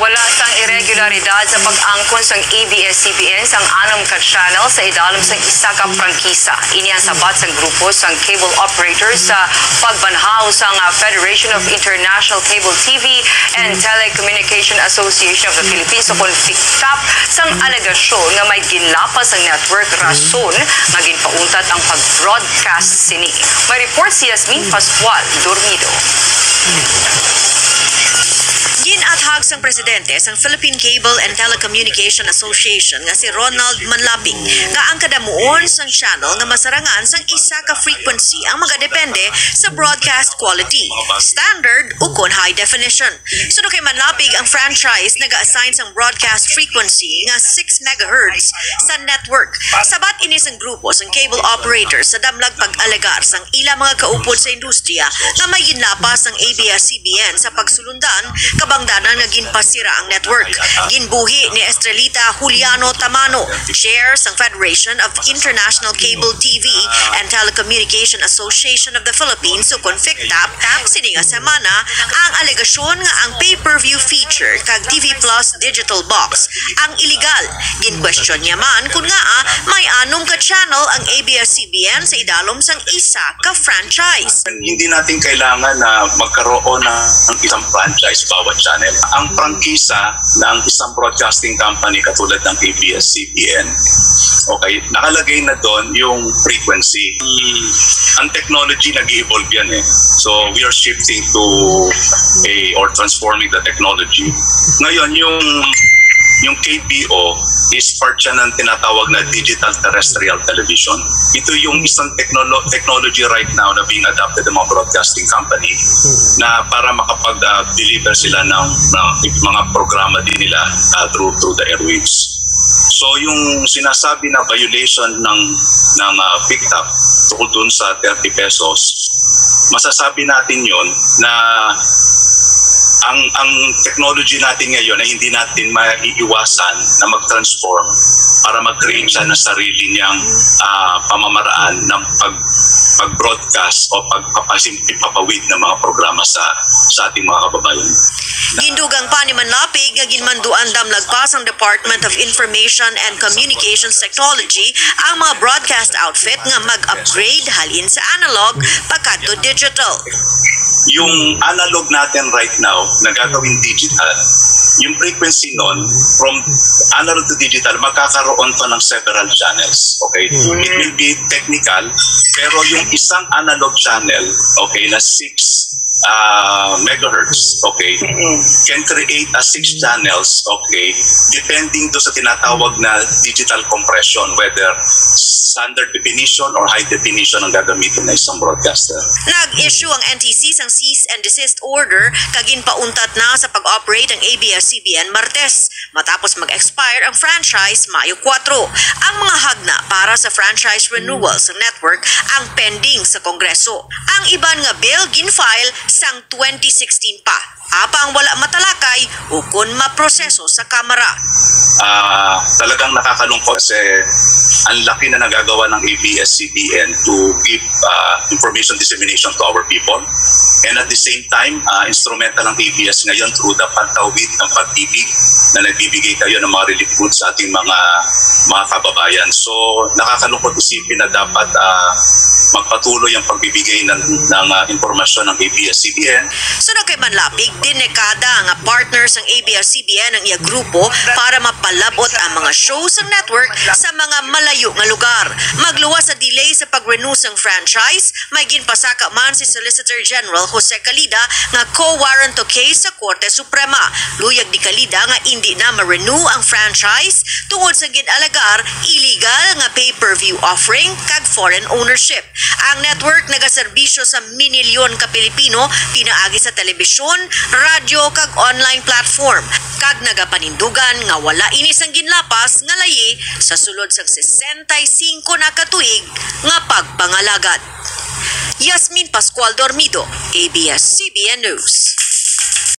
Nawala sang irregularidad sa pag-angkon sang ABS-CBN sang 6 ka channel sa idalom sang isa ka prangkisa. Ini ang sabat sang grupo sang cable operators sa pagbanhaw sang Federation of International Cable TV and Telecommunication Association of the Philippines sa konfiktap sang alegasyon nga may ginlapas ang network rason nga ginpauntat ang pag-broadcast sini. May report si Yasmin Pascual Dormido. Ginathag sang presidente sang Philippine Cable and Telecommunication Association nga si Ronald Manlapig nga ang kadamuon sang channel nga masarangan sang isa ka frequency ang magadepende sa broadcast quality, standard ukon high definition. Suno kay Manlapig ang franchise naga-assign sang broadcast frequency nga 6 MHz sa network. Sabat ini sang grupo sang cable operators sa damlag pag-alegar sang ila mga kaupod sa industriya nga may ginlapas sang ABS-CBN sa pagsulundan kabangdanan nga ginpasira ang network. Ginbuhi ni Estrelita Juliano Tamano, chair sang Federation of International Cable TV and Telecommunication Association of the Philippines o Confictap, sini nga semana ang alegasyon nga ang pay-per-view feature kag TV Plus digital box ang illegal. Gin-question niya man kung nga may 6 ka channel ang ABS-CBN sa idalom sang isa ka franchise. Hindi natin kailangan na magkaroon ng isang franchise bawat channel. Ang prangkisa ng isang broadcasting company katulad ng ABS-CBN, okay, nakalagay na doon yung frequency. Ang technology nag-evolve yan eh. So we are shifting to or transforming the technology. Ngayon, yung KBO is part siya ng tinatawag na digital terrestrial television. Ito yung isang technology right now na being adopted ng mga broadcasting company na para makapag-deliver sila ng mga programa din nila through the airwaves. So yung sinasabi na violation ng PICTAP tukol dun sa 30 pesos, masasabi natin yon na ang technology natin ngayon ay hindi natin maiiwasan na mag-transform para mag-create siya ng sarili niyang pamamaraan ng pag-broadcast o pagpapawid ng mga programa sa ating mga kababayan. Gindugang pa ni Manlapig nga ginmanduan damlagpas ang Department of Information and Communications Technology ang mga broadcast outfit nga mag-upgrade halin sa analog pagkadto digital. Yung analog natin right now na gagawin digital, yung frequency nun from analog to digital magkakaroon pa ng several channels. Okay? It will be technical, pero yung isang analog channel, okay, na 6 megahertz, okay, can create 6 channels, okay, depending to sa tinatawag na digital compression, whether standard definition or high definition ang gagamitin na isang broadcaster. Nag-issue ang NTC sang cease and desist order kagin pauntat na sa pag-operate ang ABS-CBN Martes matapos mag-expire ang franchise Mayo 4. Ang mga hagna para sa franchise renewal sa network ang pending sa Kongreso. Ang iban nga bill gin-file sang 2016 pa. Apang wala matalakay ukon maproseso sa Kamara. Talagang nakakalungkot kasi ang laki na nagagawa ng ABS-CBN to give information dissemination to our people. And at the same time, instrumental ang ABS ngayon through the pantawid ng pag-ibig na nagbibigay kayo ng mga relief goods sa ating mga kababayan. So nakakalungkot isipin na dapat magpatuloy ang pagbibigay ng impormasyon ng ABS-CBN. Sunod kay Manlapig, dinekada nga partners ng ABS-CBN ang iya grupo para mapalabot ang mga shows ng network sa mga malayo nga lugar. Magluwas sa delay sa pag-renew sang franchise, may ginpasaka man si Solicitor General Jose Calida nga co-warranto case sa Korte Suprema. Luyag di Calida nga hindi na ma-renew ang franchise tungod sa ginalagar illegal nga pay-per-view offering kag foreign ownership. Ang network nagaserbisyo sa minilyon ka Pilipino pinaagi sa telebisyon, radyo kag online platform kag nagapanindugan nga wala inis ang ginlapas nga layi sa sulod sa 65 na katuig nga pagpangalagad. Yasmin Pascual Dormido, ABS-CBN News.